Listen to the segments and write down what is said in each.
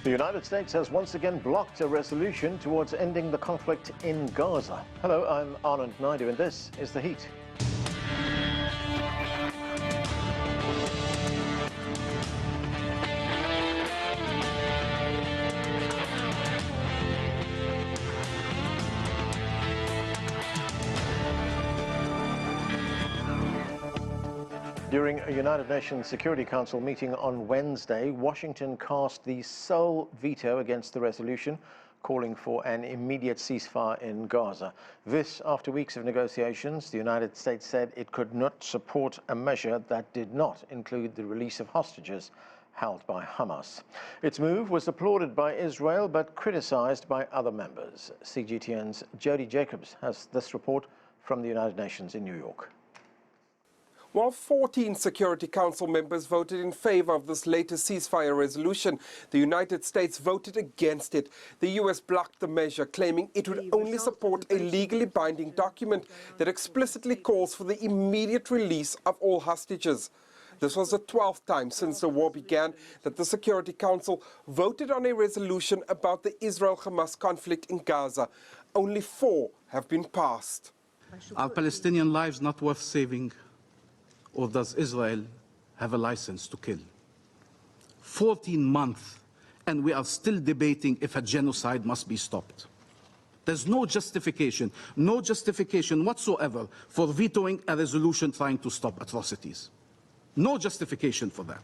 The United States has once again blocked a resolution towards ending the conflict in Gaza. Hello, I'm Anand Naidu, and this is The Heat. During a United Nations Security Council meeting on Wednesday, Washington cast the sole veto against the resolution, calling for an immediate ceasefire in Gaza. This after weeks of negotiations. The United States said it could not support a measure that did not include the release of hostages held by Hamas. Its move was applauded by Israel but criticized by other members. CGTN's Jody Jacobs has this report from the United Nations in New York. While 14 Security Council members voted in favor of this latest ceasefire resolution, the United States voted against it. The US blocked the measure, claiming it would only support a legally binding document that explicitly calls for the immediate release of all hostages. This was the 12th time since the war began that the Security Council voted on a resolution about the Israel-Hamas conflict in Gaza. Only 4 have been passed. Are Palestinian lives not worth saving? Or does Israel have a license to kill? 14 months, and we are still debating if a genocide must be stopped. There's no justification whatsoever for vetoing a resolution trying to stop atrocities. No justification for that.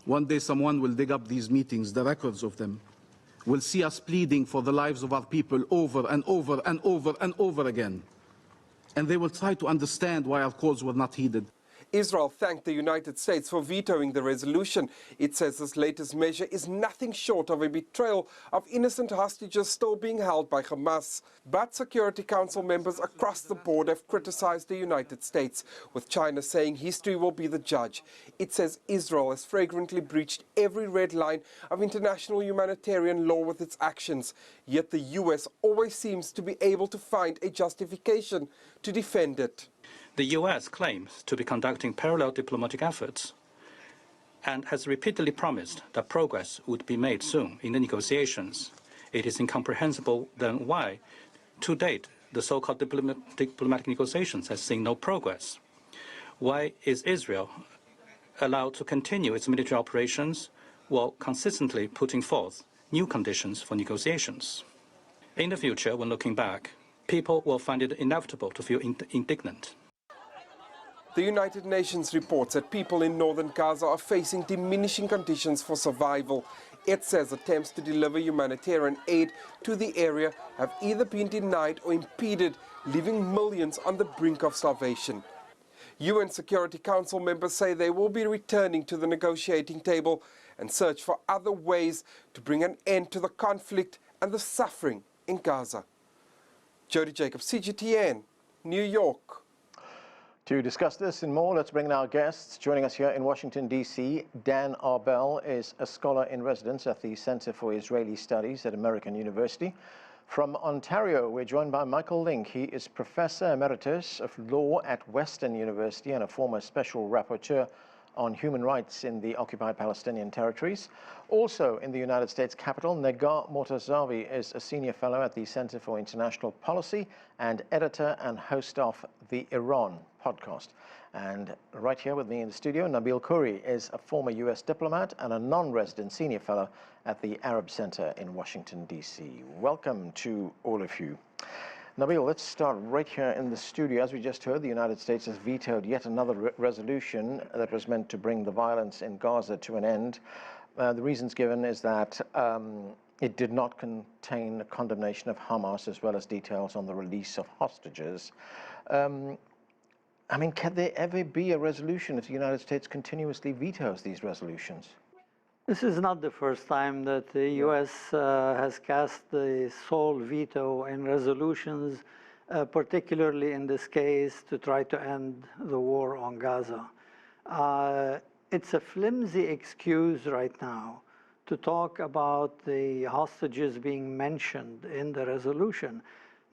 One day someone will dig up these meetings, the records of them, will see us pleading for the lives of our people over and over and over and over again. And they will try to understand why our calls were not heeded. Israel thanked the United States for vetoing the resolution. It says this latest measure is nothing short of a betrayal of innocent hostages still being held by Hamas. But Security Council members across the board have criticized the United States, with China saying history will be the judge. It says Israel has flagrantly breached every red line of international humanitarian law with its actions. Yet the US always seems to be able to find a justification to defend it. The US claims to be conducting parallel diplomatic efforts and has repeatedly promised that progress would be made soon in the negotiations. It is incomprehensible then why, to date, the so-called diplomatic negotiations has seen no progress. Why is Israel allowed to continue its military operations while consistently putting forth new conditions for negotiations? In the future, when looking back, people will find it inevitable to feel indignant. The United Nations reports that people in northern Gaza are facing diminishing conditions for survival. It says attempts to deliver humanitarian aid to the area have either been denied or impeded, leaving millions on the brink of starvation. UN Security Council members say they will be returning to the negotiating table and search for other ways to bring an end to the conflict and the suffering in Gaza. Jody Jacobs, CGTN, New York. To discuss this and more, let's bring in our guests. Joining us here in Washington, D.C., Dan Arbell is a scholar in residence at the Center for Israeli Studies at American University. From Ontario, we're joined by Michael Lynk. He is Professor Emeritus of Law at Western University and a former Special Rapporteur on Human Rights in the occupied Palestinian territories. Also in the United States Capitol, Negar Mortazavi is a senior fellow at the Center for International Policy and editor and host of the Iran podcast. And right here with me in the studio, Nabeel Khoury is a former US diplomat and a non-resident senior fellow at the Arab Center in Washington, D.C. Welcome to all of you. Nabeel, let's start right here in the studio. As we just heard, the United States has vetoed yet another resolution that was meant to bring the violence in Gaza to an end. The reasons given is that it did not contain a condemnation of Hamas as well as details on the release of hostages. I mean, can there ever be a resolution if the United States continuously vetoes these resolutions? This is not the first time that the U.S. Has cast the sole veto in resolutions, particularly in this case to try to end the war on Gaza. It's a flimsy excuse right now to talk about the hostages being mentioned in the resolution.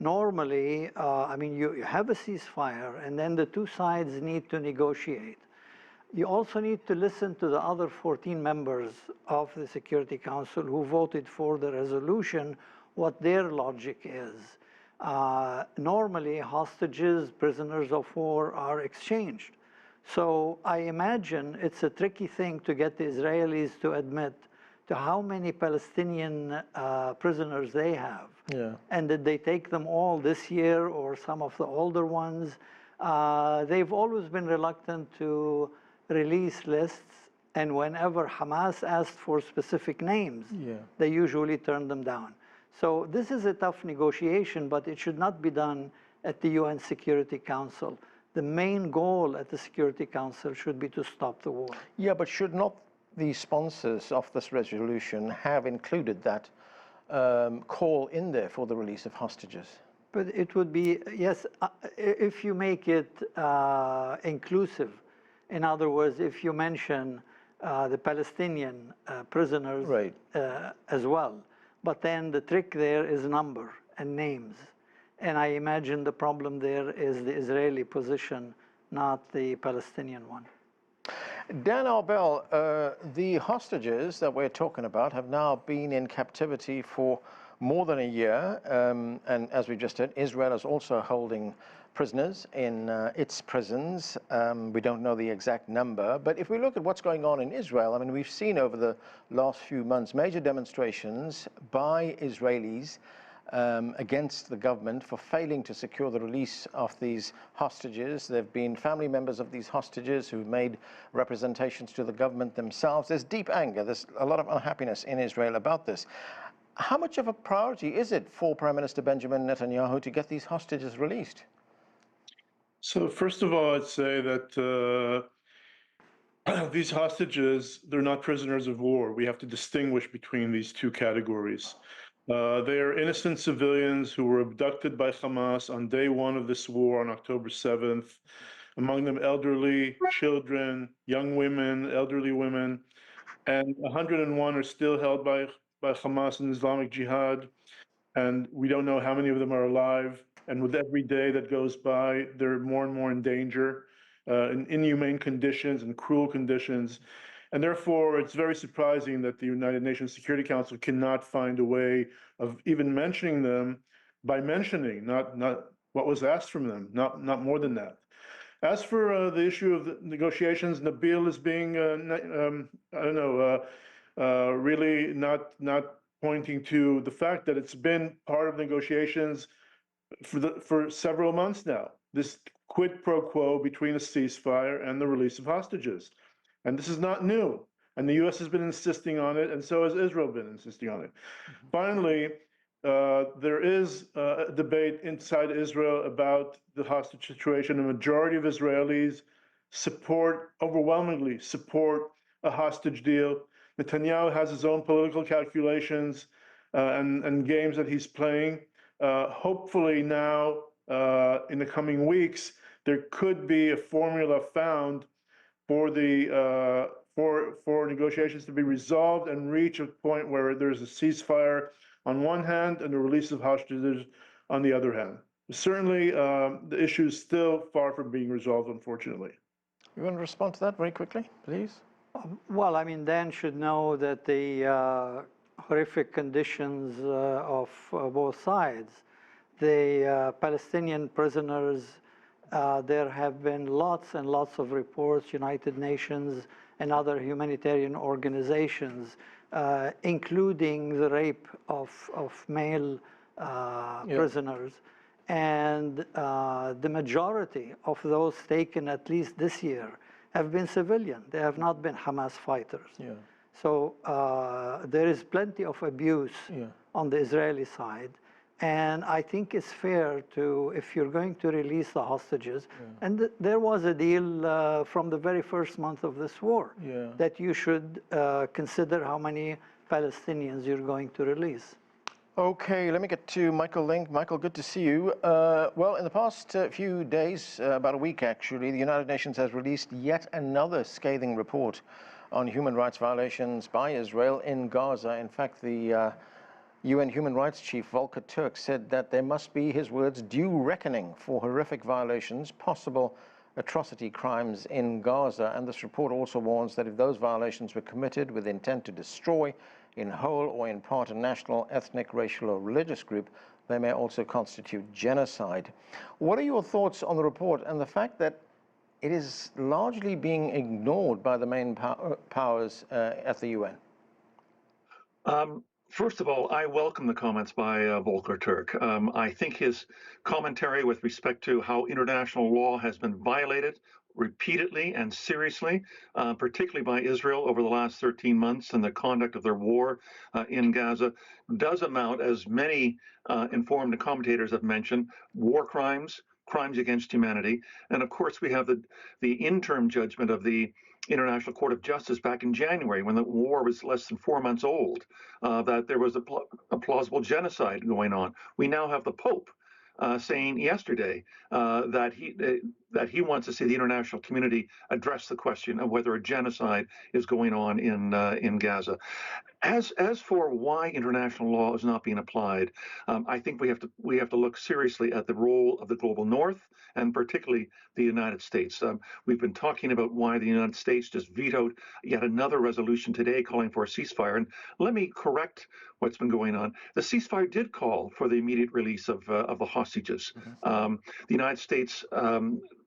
Normally, I mean, you have a ceasefire and then the two sides need to negotiate. you also need to listen to the other 14 members of the Security Council who voted for the resolution, what their logic is. Normally, hostages, prisoners of war are exchanged. So I imagine it's a tricky thing to get the Israelis to admit to how many Palestinian prisoners they have. Yeah. And did they take them all this year or some of the older ones? They've always been reluctant to release lists, and whenever Hamas asked for specific names, they usually turn them down. So this is a tough negotiation, but it should not be done at the UN Security Council. The main goal at the Security Council should be to stop the war. Yeah, but should not the sponsors of this resolution have included that call in there for the release of hostages? But it would be, yes, if you make it inclusive. In other words, if you mention the Palestinian prisoners as well. But then the trick there is number and names. And I imagine the problem there is the Israeli position, not the Palestinian one. Dan Arbell, the hostages that we're talking about have now been in captivity for more than a year. And as we just said, Israel is also holding prisoners in its prisons. We don't know the exact number, but if we look at what's going on in Israel, I mean, we've seen over the last few months major demonstrations by Israelis against the government for failing to secure the release of these hostages. There have been family members of these hostages who've made representations to the government themselves. There's deep anger. There's a lot of unhappiness in Israel about this. How much of a priority is it for Prime Minister Benjamin Netanyahu to get these hostages released? So first of all, I'd say that these hostages, they're not prisoners of war. We have to distinguish between these two categories. They are innocent civilians who were abducted by Hamas on day one of this war on October 7th, among them elderly, children, young women, elderly women, and 101 are still held by Hamas and Islamic Jihad, and we don't know how many of them are alive. And with every day that goes by, they're more and more in danger, in inhumane conditions and cruel conditions. And therefore, it's very surprising that the United Nations Security Council cannot find a way of even mentioning them by mentioning, not what was asked from them, not more than that. As for the issue of the negotiations, Nabeel is being, really not pointing to the fact that it's been part of negotiations for several months now, this quid pro quo between a ceasefire and the release of hostages. And this is not new. And the US has been insisting on it, and so has Israel been insisting on it. Finally, there is a debate inside Israel about the hostage situation. A majority of Israelis overwhelmingly support a hostage deal. Netanyahu has his own political calculations and games that he's playing. Hopefully now, in the coming weeks, there could be a formula found for the for negotiations to be resolved and reach a point where there's a ceasefire on one hand and the release of hostages on the other hand. Certainly, the issue is still far from being resolved, unfortunately. You want to respond to that very quickly, please? Well, I mean, Dan should know that the horrific conditions of both sides, the Palestinian prisoners, there have been lots and lots of reports, United Nations and other humanitarian organizations, including the rape of male prisoners. And the majority of those taken, at least this year, have been civilian. They have not been Hamas fighters. So there is plenty of abuse on the Israeli side. And I think it's fair to, if you're going to release the hostages, and there was a deal from the very first month of this war, that you should consider how many Palestinians you're going to release. Okay, let me get to Michael Lynk. Michael, good to see you. Well, in the past few days, about a week actually, the United Nations has released yet another scathing report on human rights violations by Israel in Gaza. In fact, the UN Human Rights Chief Volker Turk said that there must be, his words, due reckoning for horrific violations, possible atrocity crimes in Gaza. And this report also warns that if those violations were committed with intent to destroy in whole or in part a national, ethnic, racial or religious group, they may also constitute genocide. What are your thoughts on the report and the fact that it is largely being ignored by the main powers at the UN? First of all, I welcome the comments by Volker Turk. I think his commentary with respect to how international law has been violated repeatedly and seriously, particularly by Israel over the last 13 months and the conduct of their war in Gaza, does amount, as many informed commentators have mentioned, war crimes, crimes against humanity. And of course, we have the interim judgment of the International Court of Justice back in January, when the war was less than 4 months old, that there was a plausible genocide going on. We now have the Pope saying yesterday that he wants to see the international community address the question of whether a genocide is going on in Gaza. As for why international law is not being applied, I think we have to look seriously at the role of the global North, and particularly the United States. We've been talking about why the United States just vetoed yet another resolution today calling for a ceasefire. And let me correct what's been going on. The ceasefire did call for the immediate release of the hostages. The United States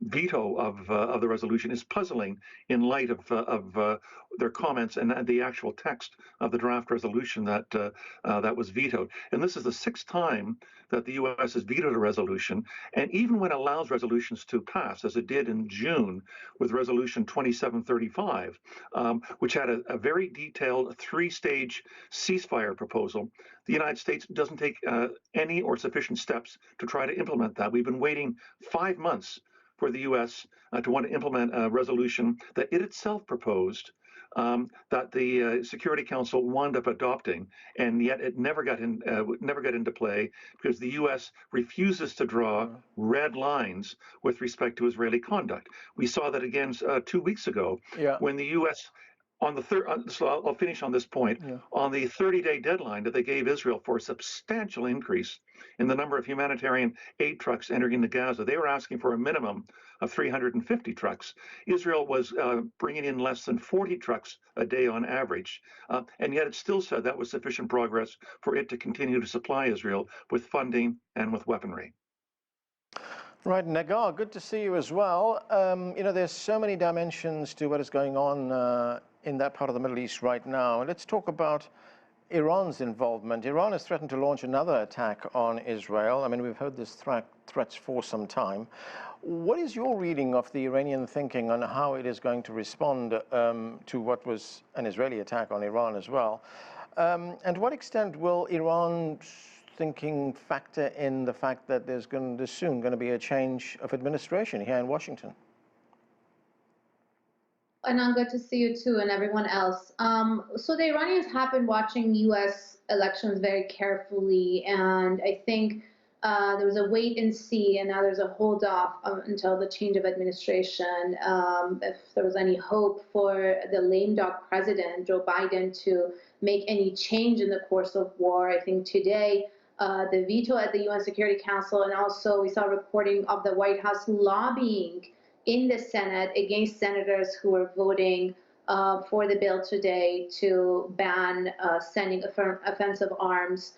veto of the resolution is puzzling in light of their comments and the actual text of the draft resolution that was vetoed. And this is the 6th time that the U.S. has vetoed a resolution. And even when it allows resolutions to pass, as it did in June with Resolution 2735, which had a very detailed 3-stage ceasefire proposal, the United States doesn't take any or sufficient steps to try to implement that. We've been waiting 5 months for the U.S. To want to implement a resolution that it itself proposed, that the Security Council wound up adopting, and yet it never got into play because the U.S. refuses to draw red lines with respect to Israeli conduct. We saw that again 2 weeks ago when the U.S. on the third. So I'll finish on this point. On the 30-day deadline that they gave Israel for a substantial increase in the number of humanitarian aid trucks entering into Gaza, they were asking for a minimum of 350 trucks. Israel was bringing in less than 40 trucks a day on average, and yet it still said that was sufficient progress for it to continue to supply Israel with funding and with weaponry. Right, Negar, good to see you as well. You know, there's so many dimensions to what is going on in that part of the Middle East right now. Let's talk about Iran's involvement. Iran has threatened to launch another attack on Israel. I mean, we've heard this threats for some time. What is your reading of the Iranian thinking on how it is going to respond to what was an Israeli attack on Iran as well? And to what extent will Iran's thinking factor in the fact that there's soon going to be a change of administration here in Washington? And I'm good to see you too, and everyone else. So the Iranians have been watching U.S. elections very carefully, and I think there was a wait and see, and now there's a hold off until the change of administration. If there was any hope for the lame duck president, Joe Biden, to make any change in the course of war, I think today the veto at the UN Security Council, and also we saw reporting of the White House lobbying in the Senate against senators who were voting for the bill today to ban sending offensive arms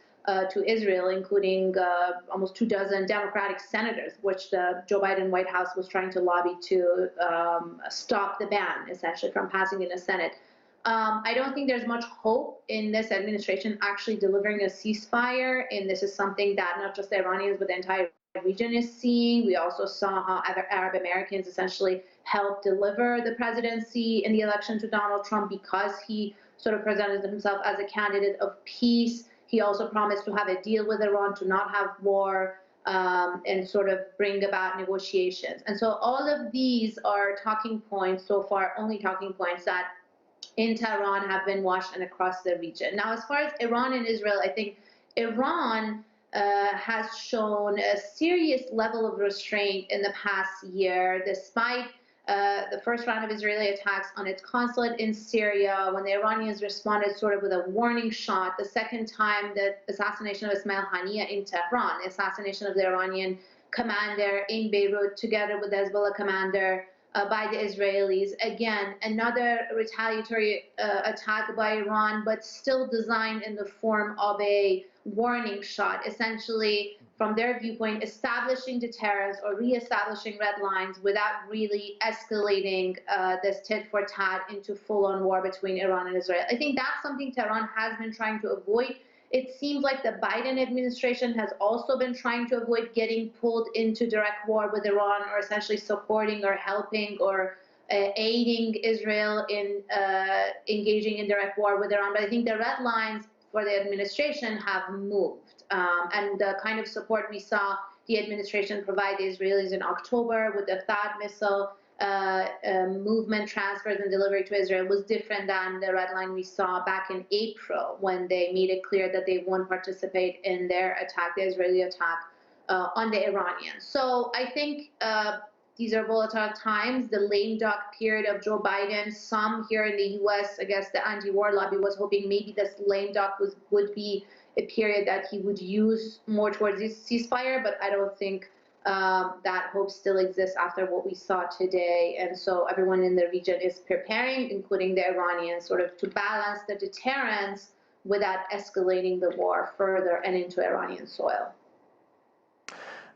to Israel, including almost 24 Democratic senators, which the Joe Biden White House was trying to lobby to stop the ban, essentially, from passing in the Senate. I don't think there's much hope in this administration actually delivering a ceasefire, and this is something that not just the Iranians, but the entire region is seeing. We also saw how other Arab Americans essentially helped deliver the presidency in the election to Donald Trump because he sort of presented himself as a candidate of peace. He also promised to have a deal with Iran to not have war and sort of bring about negotiations. And so all of these are talking points so far, only talking points that in Tehran have been watched and across the region. Now, as far as Iran and Israel, I think Iran has shown a serious level of restraint in the past year, despite the first round of Israeli attacks on its consulate in Syria, when the Iranians responded sort of with a warning shot. The second time, the assassination of Ismail Haniyeh in Tehran, the assassination of the Iranian commander in Beirut together with the Hezbollah commander by the Israelis. Again, another retaliatory attack by Iran, but still designed in the form of a warning shot, essentially, from their viewpoint, establishing deterrence or re-establishing red lines without really escalating this tit-for-tat into full-on war between Iran and Israel. I think that's something Tehran has been trying to avoid. It seems like the Biden administration has also been trying to avoid getting pulled into direct war with Iran, or essentially supporting or helping or aiding Israel in engaging in direct war with Iran. But I think the red lines for the administration have moved. And the kind of support we saw the administration provide the Israelis in October with the THAAD missile movement, transfers, and delivery to Israel was different than the red line we saw back in April, when they made it clear that they won't participate in their attack, the Israeli attack on the Iranians. So I think these are volatile times. The lame duck period of Joe Biden, some here in the U.S., I guess the anti-war lobby was hoping maybe this lame duck would be a period that he would use more towards this ceasefire, but I don't think that hope still exists after what we saw today. And so everyone in the region is preparing, including the Iranians, sort of to balance the deterrence without escalating the war further and into Iranian soil.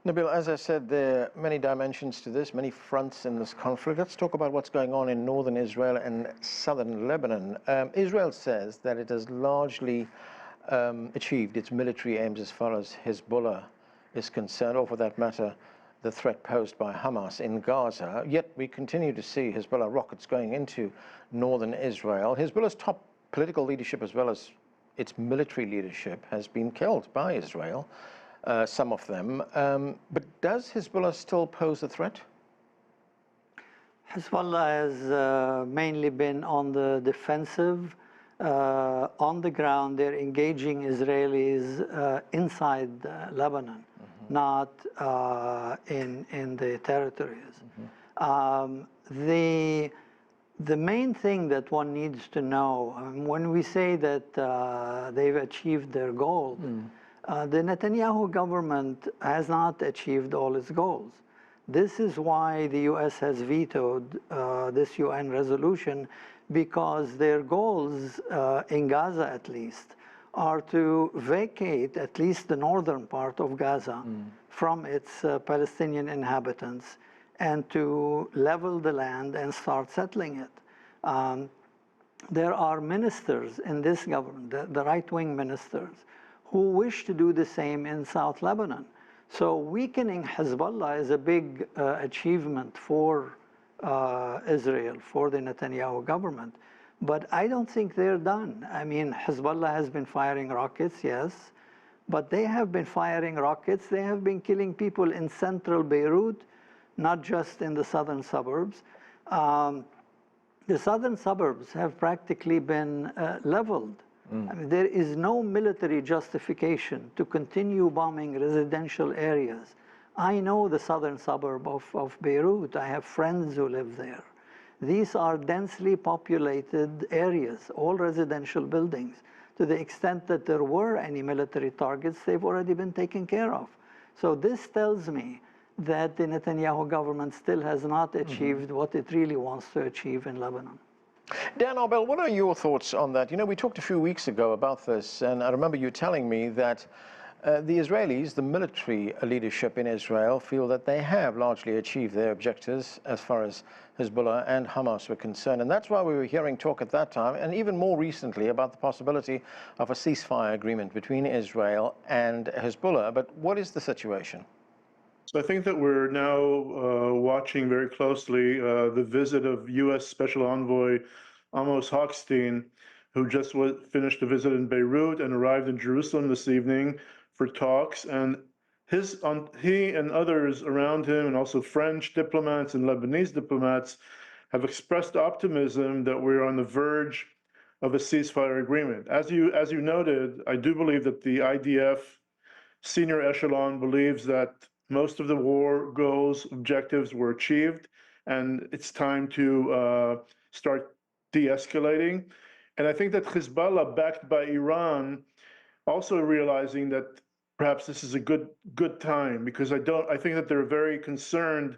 Nabeel, as I said, there are many dimensions to this, many fronts in this conflict. Let's talk about what's going on in northern Israel and southern Lebanon. Israel says that it has largely achieved its military aims as far as Hezbollah is concerned, or for that matter, the threat posed by Hamas in Gaza. Yet we continue to see Hezbollah rockets going into northern Israel. Hezbollah's top political leadership, as well as its military leadership, has been killed by Israel. Some of them. But does Hezbollah still pose a threat? Hezbollah has mainly been on the defensive. On the ground, they're engaging Israelis inside Lebanon, not in the territories. The main thing that one needs to know, when we say that they've achieved their goal, the Netanyahu government has not achieved all its goals. This is why the U.S. has vetoed this UN resolution, because their goals, in Gaza at least, are to vacate at least the northern part of Gaza from its Palestinian inhabitants and to level the land and start settling it. There are ministers in this government, the right-wing ministers, who wish to do the same in South Lebanon. So weakening Hezbollah is a big achievement for Israel, for the Netanyahu government. But I don't think they're done. I mean, Hezbollah has been firing rockets, yes, but they have been firing rockets. They have been killing people in central Beirut, not just in the southern suburbs. The southern suburbs have practically been leveled. I mean, there is no military justification to continue bombing residential areas. I know the southern suburb of Beirut. I have friends who live there. These are densely populated areas, all residential buildings. To the extent that there were any military targets, they've already been taken care of. So this tells me that the Netanyahu government still has not achieved what it really wants to achieve in Lebanon. Dan Arbell, what are your thoughts on that? You know, we talked a few weeks ago about this, and I remember you telling me that the Israelis, the military leadership in Israel, feel that they have largely achieved their objectives as far as Hezbollah and Hamas were concerned. And that's why we were hearing talk at that time, and even more recently, about the possibility of a ceasefire agreement between Israel and Hezbollah. But what is the situation? So I think that we're now watching very closely the visit of U.S. Special Envoy Amos Hochstein, who just finished a visit in Beirut and arrived in Jerusalem this evening for talks. And he and others around him, and also French diplomats and Lebanese diplomats, have expressed optimism that we're on the verge of a ceasefire agreement. As you noted, I do believe that the IDF senior echelon believes that most of the war goals, objectives were achieved, and it's time to start de-escalating. And I think that Hezbollah, backed by Iran, also realizing that perhaps this is a good time, because I think that they're very concerned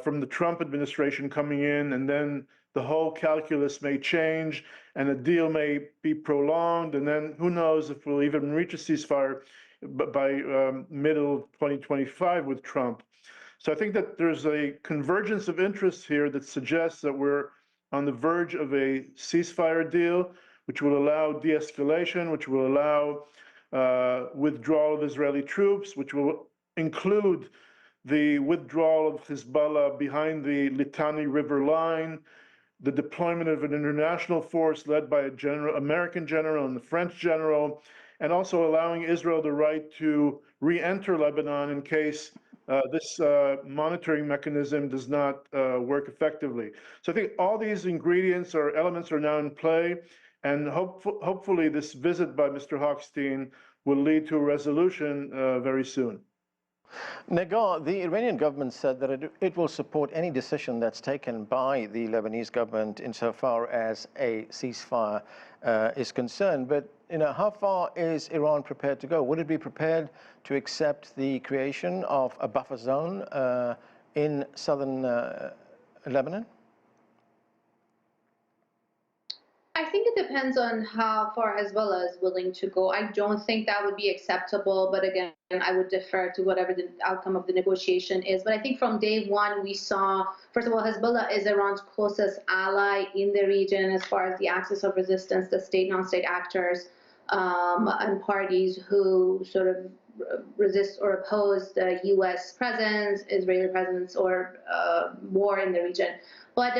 from the Trump administration coming in, and then the whole calculus may change and the deal may be prolonged, and then who knows if we'll even reach a ceasefire by middle 2025 with Trump. So I think that there's a convergence of interests here that suggests that we're on the verge of a ceasefire deal, which will allow de-escalation, which will allow withdrawal of Israeli troops, which will include the withdrawal of Hezbollah behind the Litani River line, the deployment of an international force led by a American general and the French general, and also allowing Israel the right to re-enter Lebanon in case this monitoring mechanism does not work effectively. So I think all these ingredients or elements are now in play, and hopefully this visit by Mr. Hochstein will lead to a resolution very soon. Negar, the Iranian government said that it will support any decision that's taken by the Lebanese government insofar as a ceasefire is concerned. But how far is Iran prepared to go? Would it be prepared to accept the creation of a buffer zone in southern Lebanon? I think it depends on how far Hezbollah is willing to go. I don't think that would be acceptable, but again, I would defer to whatever the outcome of the negotiation is. But I think from day one, we saw, first of all, Hezbollah is Iran's closest ally in the region as far as the axis of resistance, the state, non-state actors and parties who sort of resist or oppose the U.S. presence, Israeli presence, or war in the region. But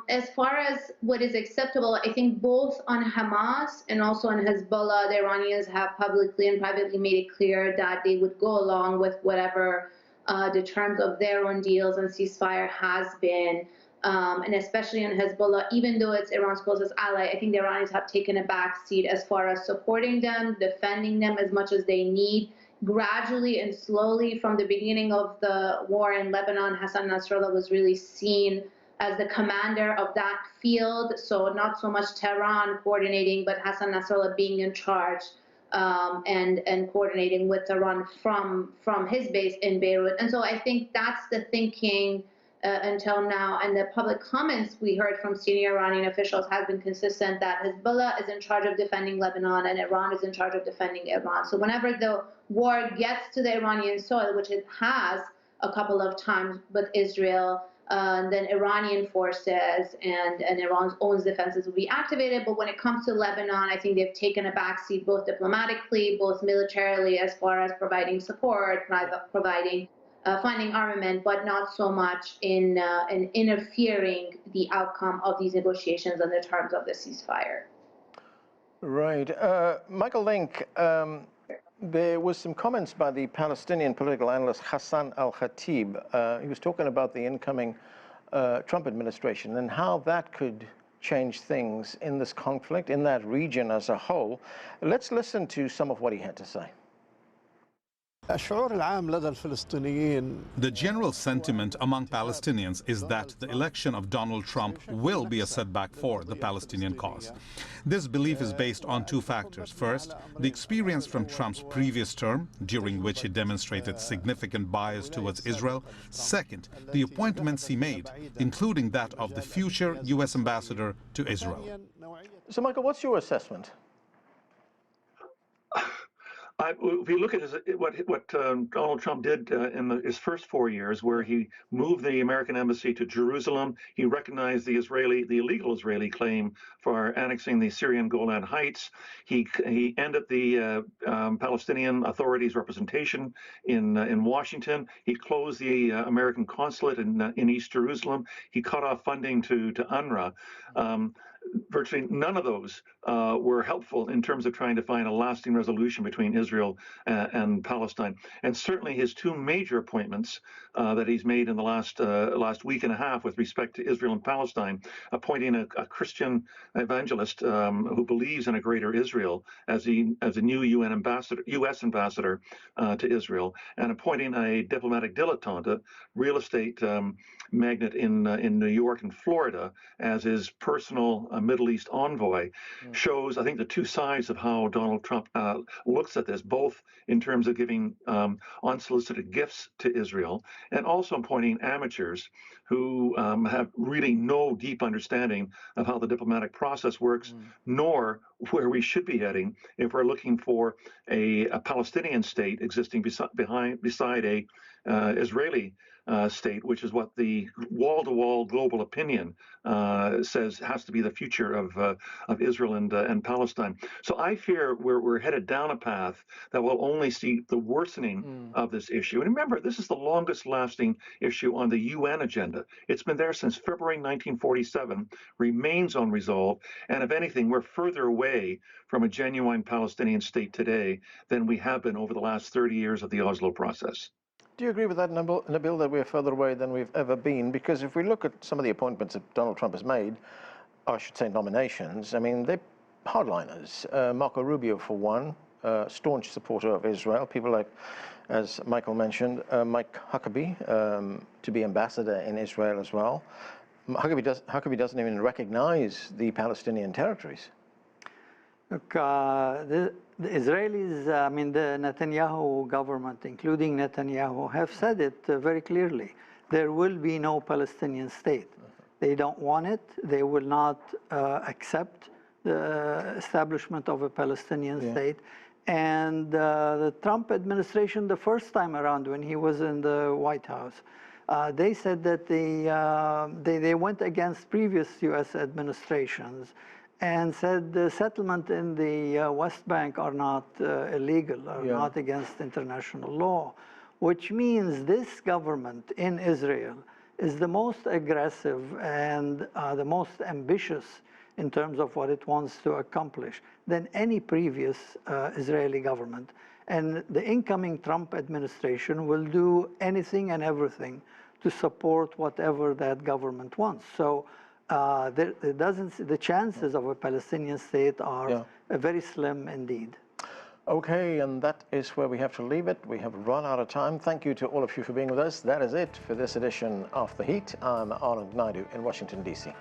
as far as what is acceptable, I think both on Hamas and also on Hezbollah, the Iranians have publicly and privately made it clear that they would go along with whatever the terms of their own deals and ceasefire has been. And especially on Hezbollah, even though it's Iran's closest ally, I think the Iranians have taken a back seat as far as supporting them, defending them as much as they need. Gradually and slowly from the beginning of the war in Lebanon, Hassan Nasrallah was really seen as the commander of that field. So not so much Tehran coordinating, but Hassan Nasrallah being in charge and coordinating with Iran from his base in Beirut. And so I think that's the thinking until now. And the public comments we heard from senior Iranian officials has been consistent that Hezbollah is in charge of defending Lebanon and Iran is in charge of defending Iran. So whenever the war gets to the Iranian soil, which it has a couple of times with Israel, then Iranian forces and Iran's own defenses will be activated. But when it comes to Lebanon, I think they've taken a backseat both diplomatically, both militarily, as far as providing support, providing finding armament, but not so much in interfering the outcome of these negotiations and the terms of the ceasefire. Right. Michael Lynk, there was some comments by the Palestinian political analyst Hassan al-Khatib. He was talking about the incoming Trump administration and how that could change things in this conflict, in that region as a whole. Let's listen to some of what he had to say. The general sentiment among Palestinians is that the election of Donald Trump will be a setback for the Palestinian cause. This belief is based on two factors. First, the experience from Trump's previous term, during which he demonstrated significant bias towards Israel. Second, the appointments he made, including that of the future U.S. ambassador to Israel. So, Michael, what's your assessment? If you look at what Donald Trump did in his first 4 years, where he moved the American embassy to Jerusalem, he recognized the illegal Israeli claim for annexing the Syrian Golan Heights. He ended the Palestinian Authority's representation in Washington. He closed the American consulate in East Jerusalem. He cut off funding to UNRWA. Virtually none of those were helpful in terms of trying to find a lasting resolution between Israel and Palestine. And certainly his two major appointments that he's made in the last week and a half with respect to Israel and Palestine, appointing a Christian evangelist who believes in a greater Israel as a new U.S. ambassador to Israel, and appointing a diplomatic dilettante, a real estate magnate in New York and Florida, as his personal Middle East envoy shows, I think, the two sides of how Donald Trump looks at this, both in terms of giving unsolicited gifts to Israel and also appointing amateurs who have really no deep understanding of how the diplomatic process works, nor where we should be heading if we're looking for a Palestinian state existing beside a Israeli state, which is what the wall-to-wall global opinion says has to be the future of Israel and Palestine. So I fear we're headed down a path that will only see the worsening of this issue. And remember, this is the longest-lasting issue on the UN agenda. It's been there since February 1947, remains unresolved, and if anything, we're further away from a genuine Palestinian state today than we have been over the last 30 years of the Oslo process. Do you agree with that, Nabeel, that we're further away than we've ever been? Because if we look at some of the appointments that Donald Trump has made, I should say nominations, I mean, they're hardliners. Marco Rubio, for one, staunch supporter of Israel. People like, as Michael mentioned, Mike Huckabee, to be ambassador in Israel as well. Huckabee doesn't even recognize the Palestinian territories. Look, the Israelis, I mean, the Netanyahu government, including Netanyahu, have said it very clearly. There will be no Palestinian state. They don't want it. They will not accept the establishment of a Palestinian state. And the Trump administration, the first time around when he was in the White House, they said that they went against previous U.S. administrations and said the settlement in the West Bank are not illegal, are not against international law, which means this government in Israel is the most aggressive and the most ambitious in terms of what it wants to accomplish than any previous Israeli government. And the incoming Trump administration will do anything and everything to support whatever that government wants. So the chances of a Palestinian state are very slim indeed. Okay, and that is where we have to leave it. We have run out of time. Thank you to all of you for being with us. That is it for this edition of The Heat. I'm Anand Naidu in Washington, D.C.